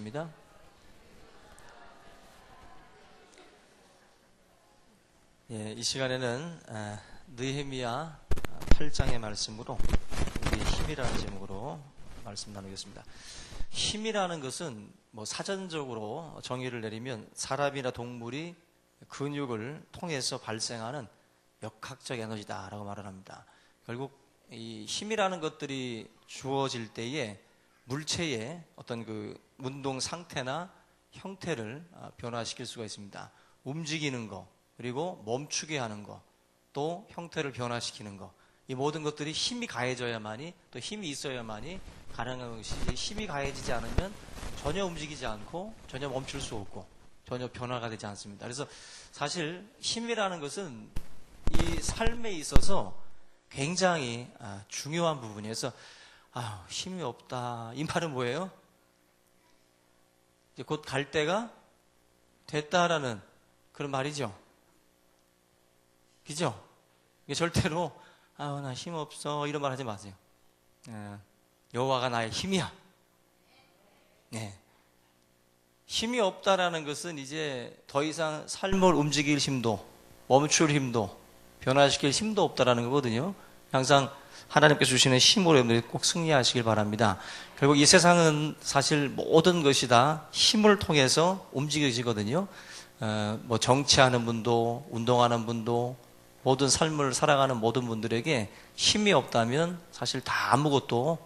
계십니다. 예, 이 시간에는 느헤미야 8장의 말씀으로 우리 힘이라는 제목으로 말씀 나누겠습니다. 힘이라는 것은 사전적으로 정의를 내리면 사람이나 동물이 근육을 통해서 발생하는 역학적 에너지다라고 말을 합니다. 결국 이 힘이라는 것들이 주어질 때에 물체의 어떤 그 운동 상태나 형태를 변화시킬 수가 있습니다. 움직이는 거, 그리고 멈추게 하는 거, 또 형태를 변화시키는 거, 이 모든 것들이 힘이 가해져야만이, 또 힘이 있어야만이 가능한 것이지, 힘이 가해지지 않으면 전혀 움직이지 않고 전혀 멈출 수 없고 전혀 변화가 되지 않습니다. 그래서 사실 힘이라는 것은 이 삶에 있어서 굉장히 중요한 부분이어서 힘이 없다, 이 말은 뭐예요? 이제 곧 갈 때가 됐다라는 그런 말이죠. 그죠? 이게 절대로 나 힘 없어 이런 말 하지 마세요. 여호와가 나의 힘이야. 네. 힘이 없다라는 것은 이제 더 이상 삶을 움직일 힘도, 멈출 힘도, 변화시킬 힘도 없다라는 거거든요. 항상 하나님께서 주시는 힘으로 여러분들이 꼭 승리하시길 바랍니다. 결국 이 세상은 사실 모든 것이 다 힘을 통해서 움직여지거든요. 정치하는 분도, 운동하는 분도, 모든 삶을 살아가는 모든 분들에게 힘이 없다면 사실 다 아무것도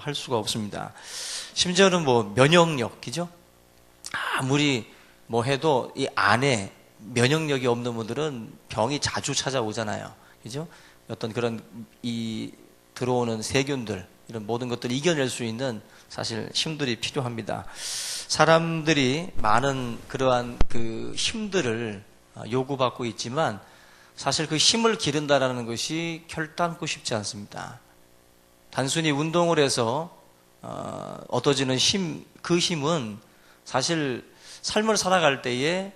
할 수가 없습니다. 심지어는 면역력, 그죠? 아무리 해도 이 안에 면역력이 없는 분들은 병이 자주 찾아오잖아요. 그죠? 어떤 그런 들어오는 세균들, 이런 모든 것들을 이겨낼 수 있는 사실 힘들이 필요합니다. 사람들이 많은 그러한 그 힘들을 요구받고 있지만 사실 그 힘을 기른다라는 것이 결단코 쉽지 않습니다. 단순히 운동을 해서 얻어지는 힘, 그 힘은 사실 삶을 살아갈 때에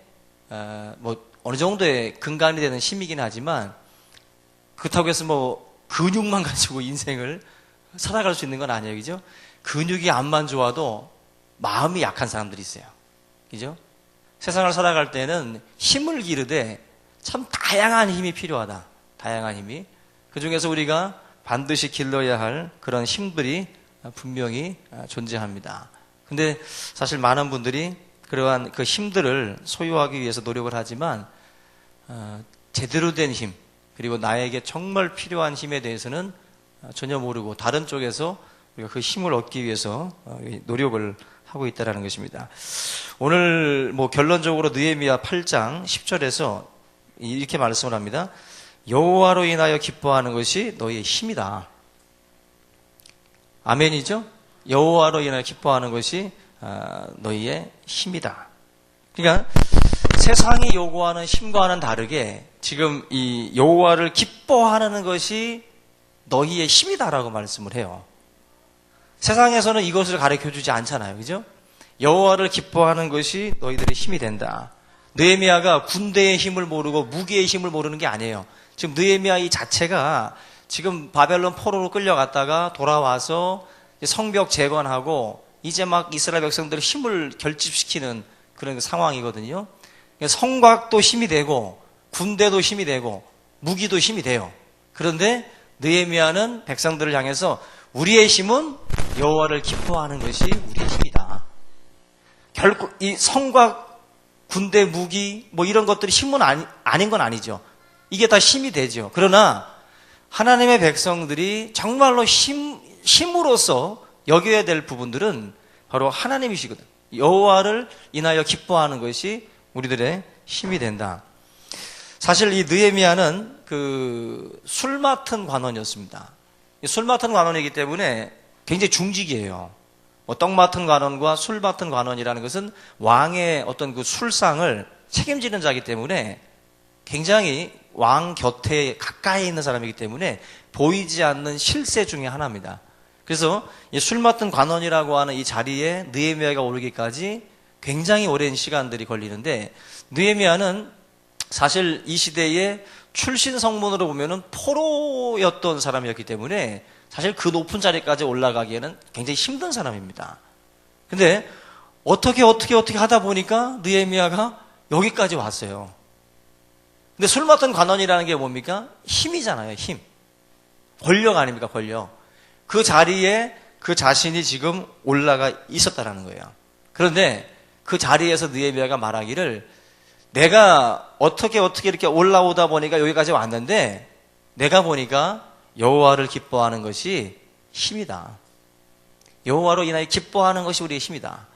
어느 정도의 근간이 되는 힘이긴 하지만 그렇다고 해서 근육만 가지고 인생을 살아갈 수 있는 건 아니에요. 그죠? 근육이 안만 좋아도 마음이 약한 사람들이 있어요. 그죠? 세상을 살아갈 때는 힘을 기르되 참 다양한 힘이 필요하다. 다양한 힘이. 그 중에서 우리가 반드시 길러야 할 그런 힘들이 분명히 존재합니다. 근데 사실 많은 분들이 그러한 그 힘들을 소유하기 위해서 노력을 하지만 제대로 된 힘, 그리고 나에게 정말 필요한 힘에 대해서는 전혀 모르고 다른 쪽에서 우리가 그 힘을 얻기 위해서 노력을 하고 있다는 것입니다. 오늘 결론적으로 느헤미야 8장 10절에서 이렇게 말씀을 합니다. 여호와로 인하여 기뻐하는 것이 너희의 힘이다. 아멘이죠? 여호와로 인하여 기뻐하는 것이 너희의 힘이다. 그러니까 세상이 요구하는 힘과는 다르게 지금 이 여호와를 기뻐하는 것이 너희의 힘이다라고 말씀을 해요. 세상에서는 이것을 가르쳐주지 않잖아요. 그죠? 여호와를 기뻐하는 것이 너희들의 힘이 된다. 느헤미야가 군대의 힘을 모르고 무기의 힘을 모르는 게 아니에요. 지금 느헤미야 이 자체가 지금 바벨론 포로로 끌려갔다가 돌아와서 성벽 재건하고 이제 막 이스라엘 백성들의 힘을 결집시키는 그런 상황이거든요. 성곽도 힘이 되고 군대도 힘이 되고 무기도 힘이 돼요. 그런데 느헤미야는 백성들을 향해서 우리의 힘은 여호와를 기뻐하는 것이 우리의 힘이다. 결국 이 성곽, 군대, 무기 이런 것들이 힘은 아닌 건 아니죠. 이게 다 힘이 되죠. 그러나 하나님의 백성들이 정말로 힘으로서 여겨야 될 부분들은 바로 하나님이시거든. 여호와를 인하여 기뻐하는 것이 우리들의 힘이 된다. 사실 이 느헤미야는 술 맡은 관원이었습니다. 술 맡은 관원이기 때문에 굉장히 중직이에요. 떡 맡은 관원과 술 맡은 관원이라는 것은 왕의 어떤 그 술상을 책임지는 자이기 때문에 굉장히 왕 곁에 가까이 있는 사람이기 때문에 보이지 않는 실세 중에 하나입니다. 그래서 이 술 맡은 관원이라고 하는 이 자리에 느헤미야가 오르기까지 굉장히 오랜 시간들이 걸리는데, 느헤미야는 사실 이 시대에 출신 성문으로 보면은 포로였던 사람이었기 때문에 사실 그 높은 자리까지 올라가기에는 굉장히 힘든 사람입니다. 근데 어떻게 하다 보니까 느헤미야가 여기까지 왔어요. 근데 술 맡은 관원이라는 게 뭡니까? 힘이잖아요, 힘. 권력 아닙니까, 권력. 그 자리에 그 자신이 지금 올라가 있었다라는 거예요. 그런데 그 자리에서 느헤미야가 말하기를 내가 어떻게 이렇게 올라오다 보니까 여기까지 왔는데 내가 보니까 여호와를 기뻐하는 것이 힘이다. 여호와로 인하여 기뻐하는 것이 우리의 힘이다.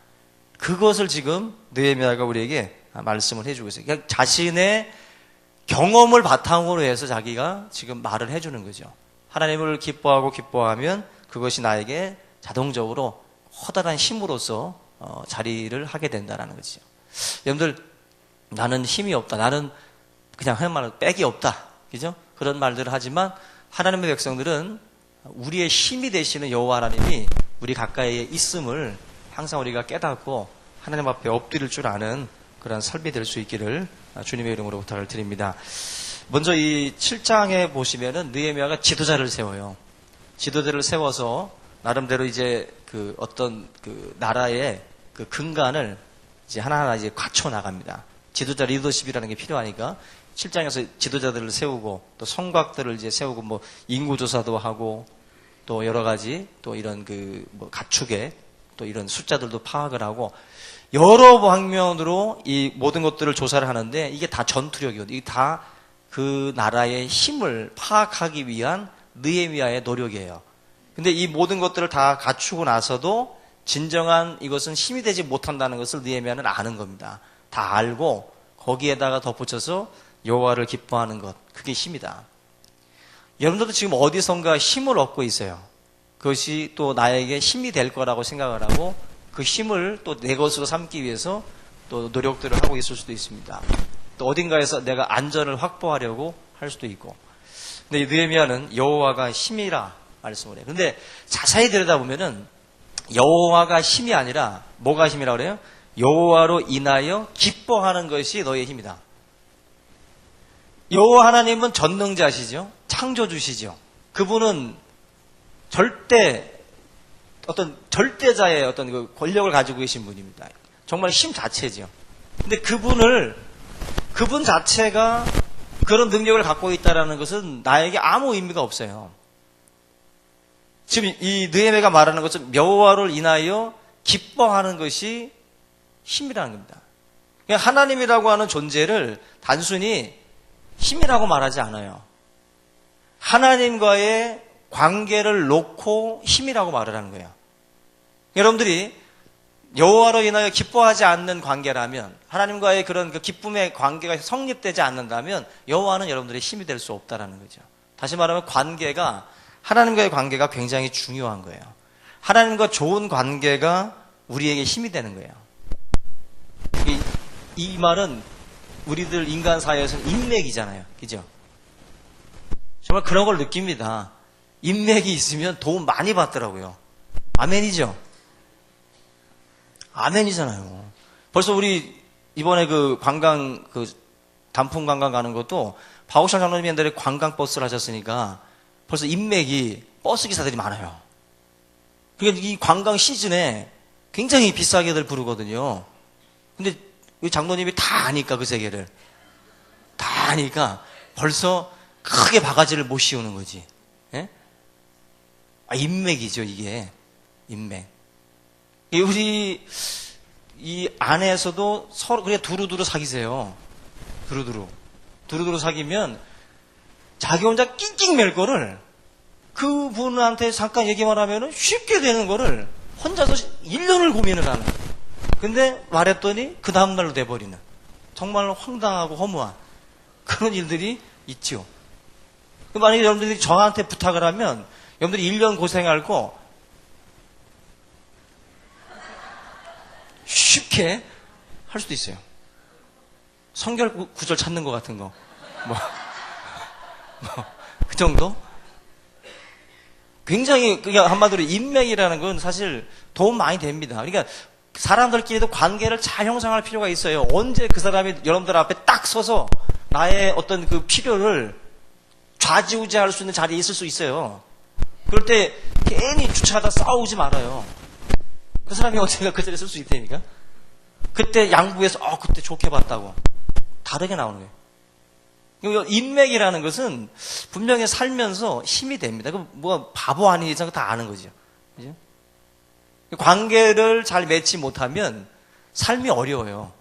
그것을 지금 느헤미야가 우리에게 말씀을 해주고 있어요. 그러니까 자신의 경험을 바탕으로 해서 자기가 지금 말을 해주는 거죠. 하나님을 기뻐하면 그것이 나에게 자동적으로 커다란 힘으로서 자리를 하게 된다는 거죠. 여러분들, 나는 힘이 없다. 나는 그냥 하는 말로 빽이 없다. 그죠? 그런 말들을 하지만 하나님의 백성들은 우리의 힘이 되시는 여호와 하나님이 우리 가까이에 있음을 항상 우리가 깨닫고 하나님 앞에 엎드릴 줄 아는 그런 설비 될 수 있기를 주님의 이름으로 부탁을 드립니다. 먼저 이 7장에 보시면은 느헤미야가 지도자를 세워요. 지도자를 세워서 나름대로 이제 그 어떤 그 나라의 그 근간을 이제 하나하나 이제 갖춰 나갑니다. 지도자 리더십이라는 게 필요하니까 7장에서 지도자들을 세우고 또 성곽들을 이제 세우고 뭐 인구조사도 하고 또 여러 가지 또 이런 그 뭐 가축의 또 이런 숫자들도 파악을 하고 여러 방면으로 이 모든 것들을 조사를 하는데 이게 다 전투력이거든요. 이게 다 그 나라의 힘을 파악하기 위한 느헤미야의 노력이에요. 근데 이 모든 것들을 다 갖추고 나서도 진정한 이것은 힘이 되지 못한다는 것을 느헤미야는 아는 겁니다. 다 알고 거기에다가 덧붙여서 여호와를 기뻐하는 것, 그게 힘이다. 여러분들도 지금 어디선가 힘을 얻고 있어요. 그것이 또 나에게 힘이 될 거라고 생각을 하고 그 힘을 또 내 것으로 삼기 위해서 또 노력들을 하고 있을 수도 있습니다. 또 어딘가에서 내가 안전을 확보하려고 할 수도 있고. 근데 느헤미야는 여호와가 힘이라 말씀을 해요. 근데 자세히 들여다보면은 여호와가 힘이 아니라 뭐가 힘이라고 그래요? 여호와로 인하여 기뻐하는 것이 너의 힘이다. 여호와 하나님은 전능자시죠. 창조주시죠. 그분은 어떤 절대자의 어떤 그 권력을 가지고 계신 분입니다. 정말 힘 자체죠. 근데 그분 자체가 그런 능력을 갖고 있다는 것은 나에게 아무 의미가 없어요. 지금 이 느헤미야가 말하는 것은 여호와를 인하여 기뻐하는 것이 힘이라는 겁니다. 그러니까 하나님이라고 하는 존재를 단순히 힘이라고 말하지 않아요. 하나님과의 관계를 놓고 힘이라고 말을 하는 거예요. 여러분들이 여호와로 인하여 기뻐하지 않는 관계라면, 하나님과의 그런 그 기쁨의 관계가 성립되지 않는다면 여호와는 여러분들의 힘이 될 수 없다라는 거죠. 다시 말하면 하나님과의 관계가 굉장히 중요한 거예요. 하나님과 좋은 관계가 우리에게 힘이 되는 거예요. 이 말은 우리들 인간 사회에서는 인맥이잖아요. 그죠? 정말 그런 걸 느낍니다. 인맥이 있으면 도움 많이 받더라고요. 아멘이죠? 아멘이잖아요. 벌써 우리 이번에 그 관광, 단풍 관광 가는 것도 박옥철 장로님이 옛날에 관광버스를 하셨으니까 벌써 인맥이 버스 기사들이 많아요. 그러니까 이 관광 시즌에 굉장히 비싸게들 부르거든요. 근데 우리 장로님이 다 아니까 그 세계를. 다 아니까 벌써 크게 바가지를 못 씌우는 거지. 예? 인맥이죠, 이게. 인맥. 우리 이 안에서도 서로 그래 두루두루 사귀세요. 두루두루 사귀면 자기 혼자 낑낑 맬 거를 그분한테 잠깐 얘기만 하면은 쉽게 되는 거를 혼자서 1년을 고민을 하는. 근데 말했더니 그 다음날로 돼버리는. 정말 황당하고 허무한 그런 일들이 있죠. 만약에 여러분들이 저한테 부탁을 하면 여러분들이 1년 고생할 거 쉽게 할 수도 있어요. 성결 구절 찾는 것 같은 거. 그 정도? 굉장히, 그냥 한마디로 인맥이라는 건 사실 도움 많이 됩니다. 그러니까 사람들끼리도 관계를 잘 형성할 필요가 있어요. 언제 그 사람이 여러분들 앞에 딱 서서 나의 어떤 그 필요를 좌지우지할 수 있는 자리에 있을 수 있어요. 그럴 때 괜히 주차하다 싸우지 말아요. 그 사람이 언젠가 그 자리에 쓸 수 있다니까. 그때 양보해서 그때 좋게 봤다고 다르게 나오는 거예요. 인맥이라는 것은 분명히 살면서 힘이 됩니다. 그 뭐 바보 아닌 이상 다 아는 거죠. 그죠? 관계를 잘 맺지 못하면 삶이 어려워요.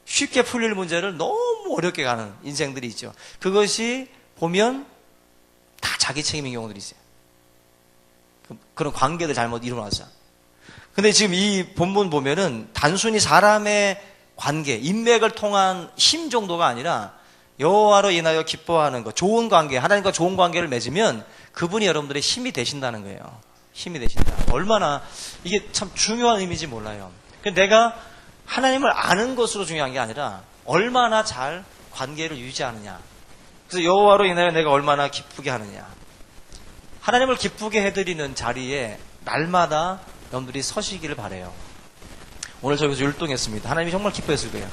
쉽게 풀릴 문제를 너무 어렵게 가는 인생들이 있죠. 그것이 보면 다 자기 책임인 경우들이 있어요. 그런 관계들 잘못 이루어서. 근데 지금 이 본문 보면은 단순히 사람의 관계, 인맥을 통한 힘 정도가 아니라 여호와로 인하여 기뻐하는 것, 좋은 관계, 하나님과 좋은 관계를 맺으면 그분이 여러분들의 힘이 되신다는 거예요. 힘이 되신다. 얼마나 이게 참 중요한 의미인지 몰라요. 내가 하나님을 아는 것으로 중요한 게 아니라 얼마나 잘 관계를 유지하느냐. 그래서 여호와로 인하여 내가 얼마나 기쁘게 하느냐. 하나님을 기쁘게 해드리는 자리에 날마다 여러분들이 서시기를 바라요. 오늘 저기서 율동했습니다. 하나님이 정말 기뻐했을 거예요.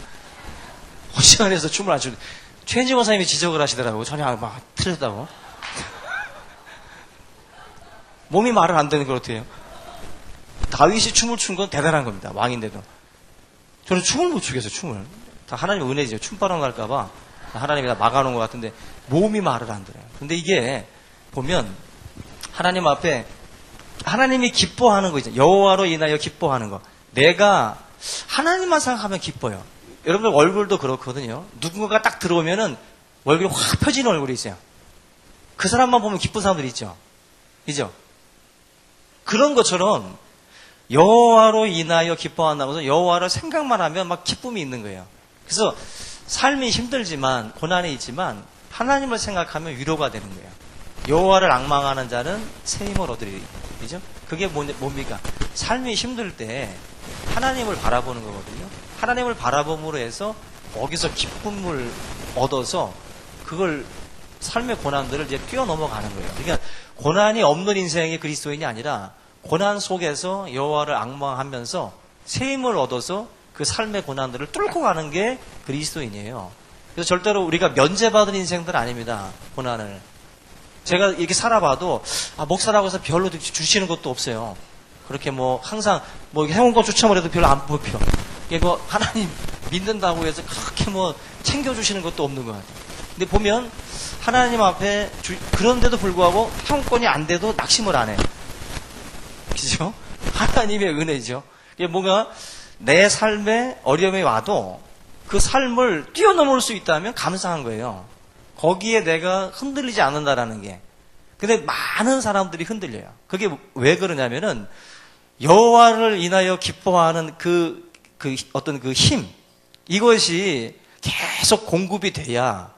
시간에서 춤을 안 추고 최진원 사님이 지적을 하시더라고요. 전혀 막 틀렸다고. 몸이 말을 안 되는 것 같아요. 다윗이 춤을 춘 건 대단한 겁니다. 왕인데도. 저는 춤을 못 추겠어요. 춤을. 다 하나님의 은혜죠. 춤바람 날까봐 하나님이 다 막아놓은 것 같은데 몸이 말을 안 들어요. 근데 이게 보면 하나님 앞에 하나님이 기뻐하는 거 있잖아요. 여호와로 인하여 기뻐하는 거. 내가 하나님만 생각하면 기뻐요. 여러분들 얼굴도 그렇거든요. 누군가가 딱 들어오면은 얼굴이 확 펴지는 얼굴이 있어요. 그 사람만 보면 기쁜 사람들이 있죠. 그죠? 그런 것처럼 여호와로 인하여 기뻐한다고 해서 여호와를 생각만 하면 막 기쁨이 있는 거예요. 그래서 삶이 힘들지만 고난이 있지만 하나님을 생각하면 위로가 되는 거예요. 여호와를 앙망하는 자는 새 힘을 얻으리라. 그죠? 그게 뭡니까? 삶이 힘들 때 하나님을 바라보는 거거든요. 하나님을 바라봄으로 해서 거기서 기쁨을 얻어서 그걸 삶의 고난들을 이제 뛰어넘어가는 거예요. 그러니까 고난이 없는 인생이 그리스도인이 아니라 고난 속에서 여호와를 앙망하면서 새 힘을 얻어서 그 삶의 고난들을 뚫고 가는 게 그리스도인이에요. 그래서 절대로 우리가 면제받은 인생들 아닙니다. 고난을. 제가 이렇게 살아봐도 목사라고 해서 별로 주시는 것도 없어요. 그렇게 뭐 항상 뭐 해온거 추첨을 해도 별로 안 뽑혀. 이게 뭐 하나님 믿는다고 해서 그렇게 뭐 챙겨주시는 것도 없는 것 같아요. 근데 보면 하나님 앞에 그런데도 불구하고 회원권이 안 돼도 낙심을 안 해요. 그죠? 하나님의 은혜죠. 이게 뭔가 내 삶에 어려움이 와도 그 삶을 뛰어넘을 수 있다면 감사한 거예요. 거기에 내가 흔들리지 않는다라는 게. 근데 많은 사람들이 흔들려요. 그게 왜 그러냐면은 여호와를 인하여 기뻐하는 어떤 그 힘, 이것이 계속 공급이 돼야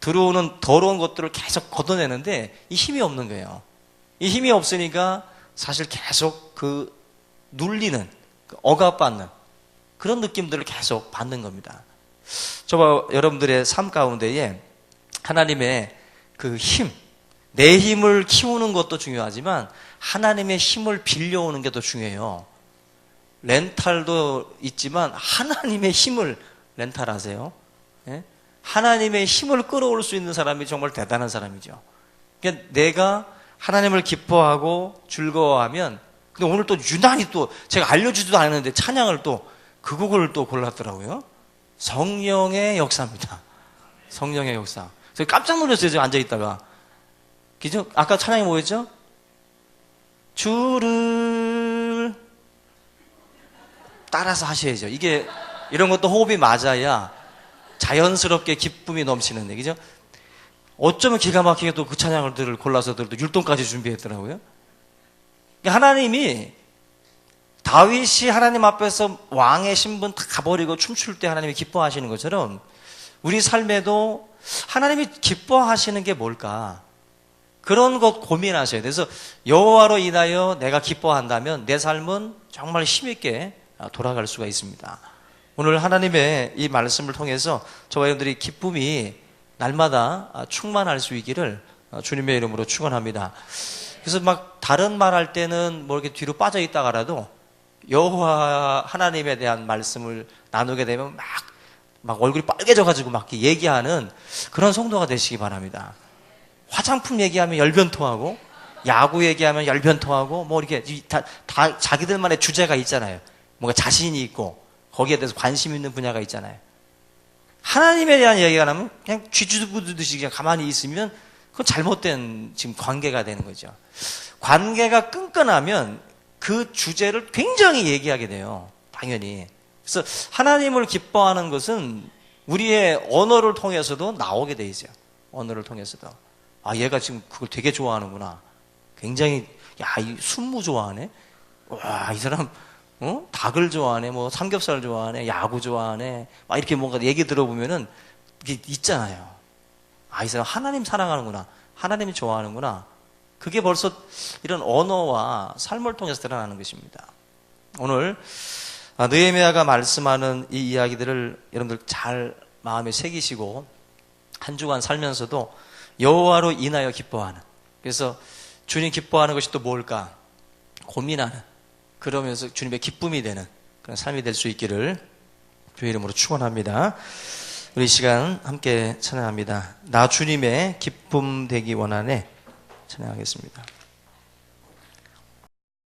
들어오는 더러운 것들을 계속 걷어내는데 이 힘이 없는 거예요. 이 힘이 없으니까 사실 계속 그 눌리는, 억압받는 그런 느낌들을 계속 받는 겁니다. 여러분들의 삶 가운데에 하나님의 그 힘, 내 힘을 키우는 것도 중요하지만 하나님의 힘을 빌려오는 게 더 중요해요. 렌탈도 있지만 하나님의 힘을 렌탈하세요. 예? 하나님의 힘을 끌어올 수 있는 사람이 정말 대단한 사람이죠. 그러니까 내가 하나님을 기뻐하고 즐거워하면, 근데 오늘 또 유난히 또 제가 알려주지도 않았는데 찬양을 또 그 곡을 또 골랐더라고요. 성령의 역사입니다. 성령의 역사. 제가 깜짝 놀랐어요. 제가 앉아있다가. 그죠? 아까 찬양이 뭐였죠? 주를 따라서 하셔야죠. 이게 이런 것도 호흡이 맞아야 자연스럽게 기쁨이 넘치는데, 그죠? 어쩌면 기가 막히게 또 그 찬양을 골라서들 또 율동까지 준비했더라고요. 하나님이 다윗이 하나님 앞에서 왕의 신분 다 가버리고 춤출 때 하나님이 기뻐하시는 것처럼 우리 삶에도 하나님이 기뻐하시는 게 뭘까? 그런 것 고민하셔야 돼요. 그래서 여호와로 인하여 내가 기뻐한다면 내 삶은 정말 힘있게 돌아갈 수가 있습니다. 오늘 하나님의 이 말씀을 통해서 저와 여러분들이 기쁨이 날마다 충만할 수 있기를 주님의 이름으로 축원합니다. 그래서 막 다른 말 할 때는 뭐 이렇게 뒤로 빠져 있다가라도 여호와 하나님에 대한 말씀을 나누게 되면 막 얼굴이 빨개져가지고 막 얘기하는 그런 성도가 되시기 바랍니다. 화장품 얘기하면 열변토하고, 야구 얘기하면 열변토하고, 뭐 이렇게 다 자기들만의 주제가 있잖아요. 뭔가 자신이 있고, 거기에 대해서 관심 있는 분야가 있잖아요. 하나님에 대한 이야기가 나면 그냥 쥐주부듯이 그냥 가만히 있으면 그건 잘못된 지금 관계가 되는 거죠. 관계가 끈끈하면 그 주제를 굉장히 얘기하게 돼요. 당연히. 그래서 하나님을 기뻐하는 것은 우리의 언어를 통해서도 나오게 돼 있어요. 언어를 통해서도. 아, 얘가 지금 그걸 되게 좋아하는구나. 굉장히, 야, 이 순무 좋아하네? 와, 이 사람, 닭을 좋아하네? 뭐, 삼겹살 좋아하네? 야구 좋아하네? 막 이렇게 뭔가 얘기 들어보면은, 이게 있잖아요. 아, 이 사람 하나님 사랑하는구나. 하나님 좋아하는구나. 그게 벌써 이런 언어와 삶을 통해서 드러나는 것입니다. 오늘, 느헤미야가 말씀하는 이 이야기들을 여러분들 잘 마음에 새기시고, 한 주간 살면서도 여호와로 인하여 기뻐하는, 그래서 주님 기뻐하는 것이 또 뭘까 고민하는, 그러면서 주님의 기쁨이 되는 그런 삶이 될 수 있기를 주의 이름으로 축원합니다. 우리 이 시간 함께 찬양합니다. 나 주님의 기쁨 되기 원하네. 찬양하겠습니다.